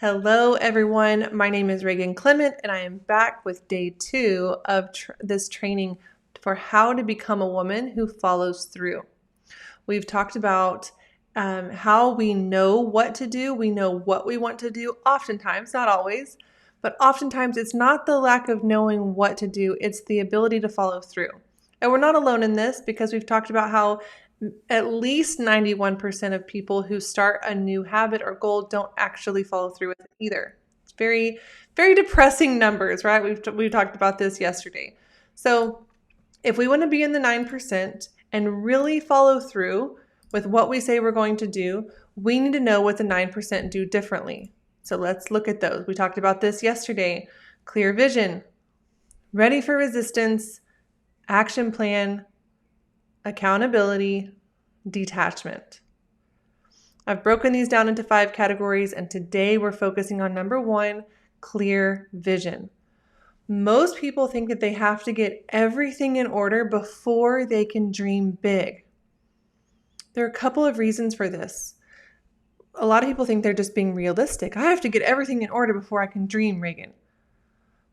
Hello, everyone. My name is Reagan Clement, and I am back with day 2 of this training for how to become a woman who follows through. We've talked about how we know what to do. We know what we want to do, oftentimes, not always, but oftentimes it's not the lack of knowing what to do, it's the ability to follow through. And we're not alone in this because we've talked about how at least 91% of people who start a new habit or goal don't actually follow through with it either. It's very, very depressing numbers, right? We've talked about this yesterday. So if we want to be in the 9% and really follow through with what we say we're going to do, we need to know what the 9% do differently. So let's look at those. We talked about this yesterday. Clear vision, ready for resistance, action plan, accountability, detachment. I've broken these down into 5 categories, and today we're focusing on number 1, clear vision. Most people think that they have to get everything in order before they can dream big. There are a couple of reasons for this. A lot of people think they're just being realistic. I have to get everything in order before I can dream, Reagan.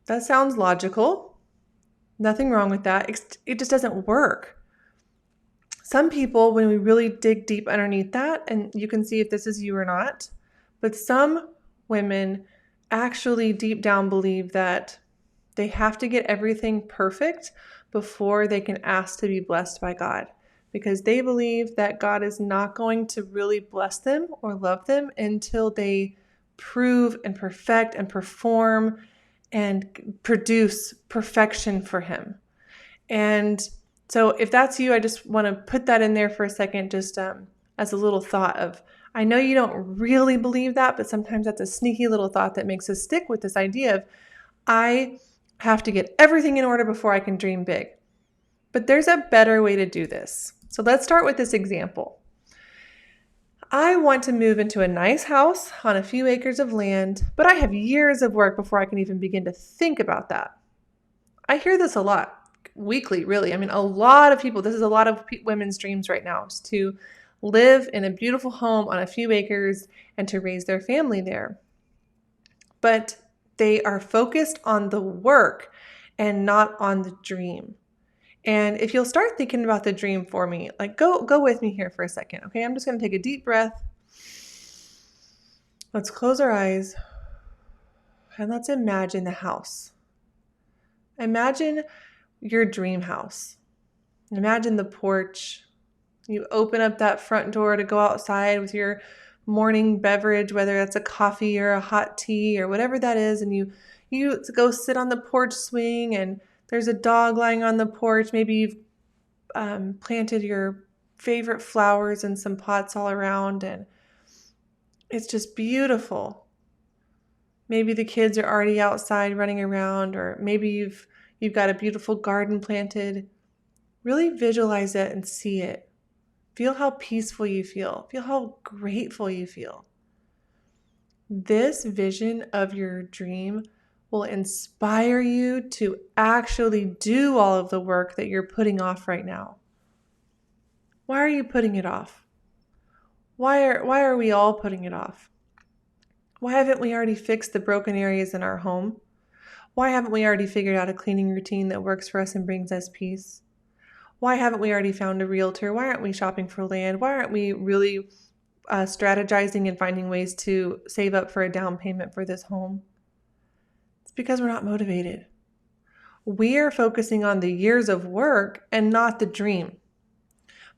That sounds logical. Nothing wrong with that. It just doesn't work. Some people, when we really dig deep underneath that, and you can see if this is you or not, but some women actually deep down believe that they have to get everything perfect before they can ask to be blessed by God, because they believe that God is not going to really bless them or love them until they prove and perfect and perform and produce perfection for Him. And so if that's you, I just want to put that in there for a second, just as a little thought of, I know you don't really believe that, but sometimes that's a sneaky little thought that makes us stick with this idea of, I have to get everything in order before I can dream big. But there's a better way to do this. So let's start with this example. I want to move into a nice house on a few acres of land, but I have years of work before I can even begin to think about that. I hear this a lot. Weekly, really. I mean, a lot of people, this is a lot of women's dreams right now, is to live in a beautiful home on a few acres and to raise their family there. But they are focused on the work and not on the dream. And if you'll start thinking about the dream for me, like go with me here for a second, okay? I'm just going to take a deep breath. Let's close our eyes and let's imagine the house. Imagine your dream house. Imagine the porch. You open up that front door to go outside with your morning beverage, whether that's a coffee or a hot tea or whatever that is, and you go sit on the porch swing, and there's a dog lying on the porch. Maybe you've planted your favorite flowers in some pots all around, and it's just beautiful. Maybe the kids are already outside running around, or maybe you've got a beautiful garden planted. Really visualize it and see it. Feel how peaceful you feel. Feel how grateful you feel. This vision of your dream will inspire you to actually do all of the work that you're putting off right now. Why are you putting it off? Why are we all putting it off? Why haven't we already fixed the broken areas in our home? Why haven't we already figured out a cleaning routine that works for us and brings us peace? Why haven't we already found a realtor? Why aren't we shopping for land? Why aren't we really strategizing and finding ways to save up for a down payment for this home? It's because we're not motivated. We are focusing on the years of work and not the dream.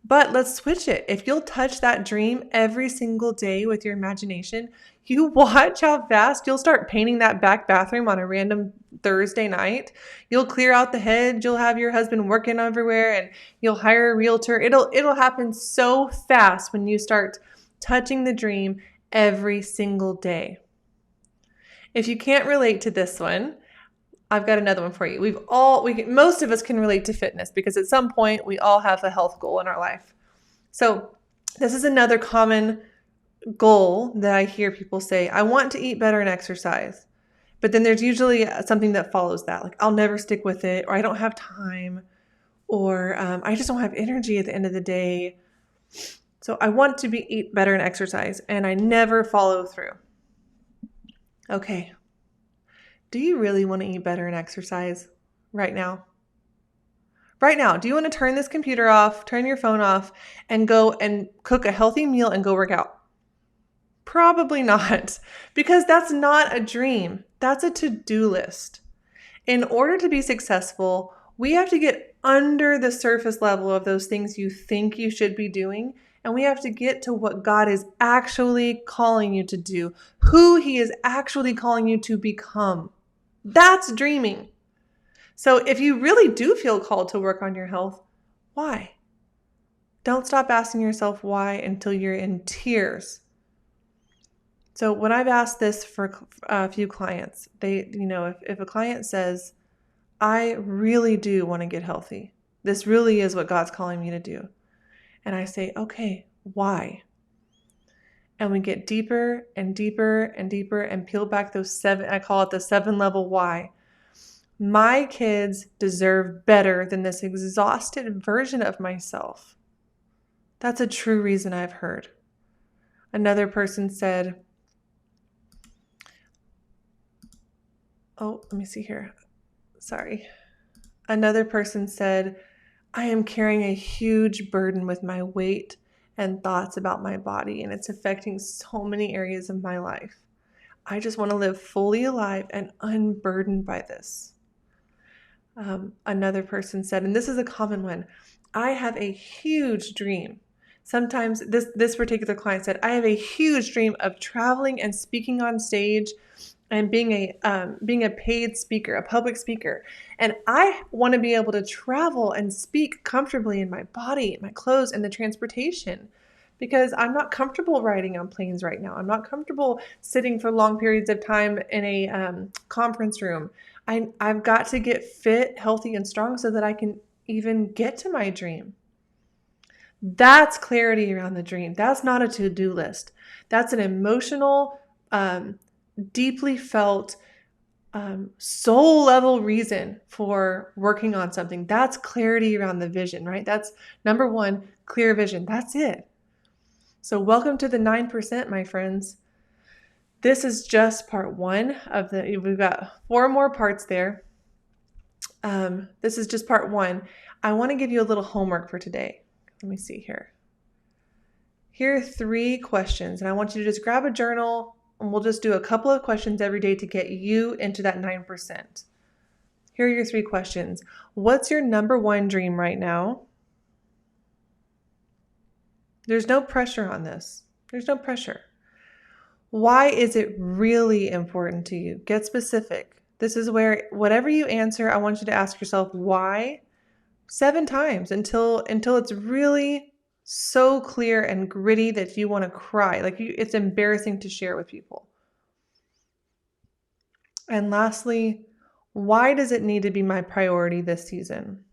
But let's switch it. If you'll touch that dream every single day with your imagination, you watch how fast you'll start painting that back bathroom on a random Thursday night. You'll clear out the hedge. You'll have your husband working everywhere, and you'll hire a realtor. It'll happen so fast when you start touching the dream every single day. If you can't relate to this one, I've got another one for you. Most of us can relate to fitness because at some point we all have a health goal in our life. So this is another common goal that I hear people say, I want to eat better and exercise. But then there's usually something that follows that, like I'll never stick with it, or I don't have time, or I just don't have energy at the end of the day. So I want to eat better and exercise, and I never follow through. Okay, do you really want to eat better and exercise right now? Right now, do you want to turn this computer off, turn your phone off, and go and cook a healthy meal and go work out? Probably not, because that's not a dream. That's a to-do list. In order to be successful, we have to get under the surface level of those things you think you should be doing, and we have to get to what God is actually calling you to do, who He is actually calling you to become. That's dreaming. So if you really do feel called to work on your health, why? Don't stop asking yourself why until you're in tears. So when I've asked this for a few clients, if a client says, I really do want to get healthy, this really is what God's calling me to do. And I say, okay, why? And we get deeper and deeper and deeper and peel back those I call it the 7-level why. My kids deserve better than this exhausted version of myself. That's a true reason I've heard. Another person said, let me see here. Sorry. Another person said, I am carrying a huge burden with my weight and thoughts about my body, and it's affecting so many areas of my life. I just want to live fully alive and unburdened by this. Another person said, and this is a common one, I have a huge dream. Sometimes this particular client said, I have a huge dream of traveling and speaking on stage and being a paid speaker, a public speaker. And I want to be able to travel and speak comfortably in my body, my clothes, and the transportation, because I'm not comfortable riding on planes right now. I'm not comfortable sitting for long periods of time in a conference room. I've got to get fit, healthy, and strong so that I can even get to my dream. That's clarity around the dream. That's not a to-do list. That's an emotional, deeply felt, soul level reason for working on something. That's clarity around the vision, right? That's number one, clear vision. That's it. So welcome to the 9%, my friends. This is just part one we've got 4 more parts there. This is just part one. I want to give you a little homework for today. Let me see here. Here are 3 questions, and I want you to just grab a journal, and we'll just do a couple of questions every day to get you into that 9%. Here are your 3 questions. What's your number 1 dream right now? There's no pressure on this. There's no pressure. Why is it really important to you? Get specific. This is where whatever you answer, I want you to ask yourself why 7 times until it's really so clear and gritty that you want to cry. It's embarrassing to share with people. And lastly, why does it need to be my priority this season?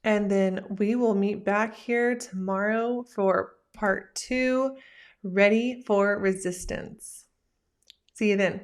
And then we will meet back here tomorrow for part 2, Ready for Resistance. See you then.